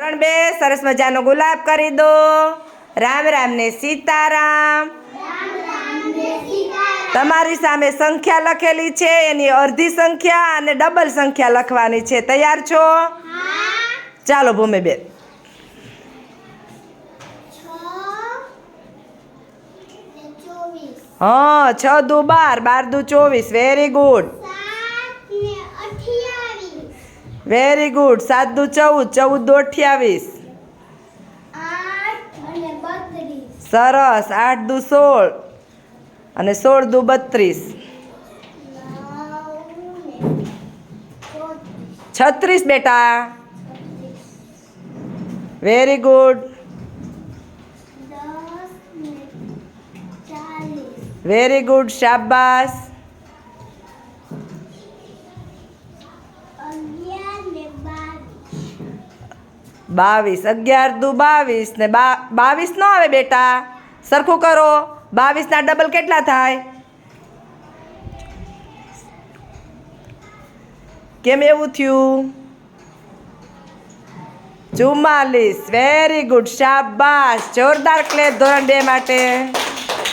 ધોરણ 2 સરસ મજાનો ગુલાબ કરી દો. રામ રામ ને સીતારામ. તમારી સામે સંખ્યા લખેલી છે, એની અડધી સંખ્યા અને ડબલ સંખ્યા લખવાની છે. તૈયાર છો? ચાલો ભૂમિબેન. 6 દુ 12, 12 દુ 24. Very good, very good. 7 દુ 14, 14 દુ 28. સરસ. 8 દુ 16 અને 16 દુ 32. 36 બેટા. Very good, very good. શાબાશ. 22. 11 દુ 22 ને 22 નો આવે બેટા. સરખું કરો. 22 ના ડબલ કેટલા થાય? કેમ એવું થયું? 44. Very good. શાબાશ. જોરદાર ક્લેપ ધોરણ 2 માટે.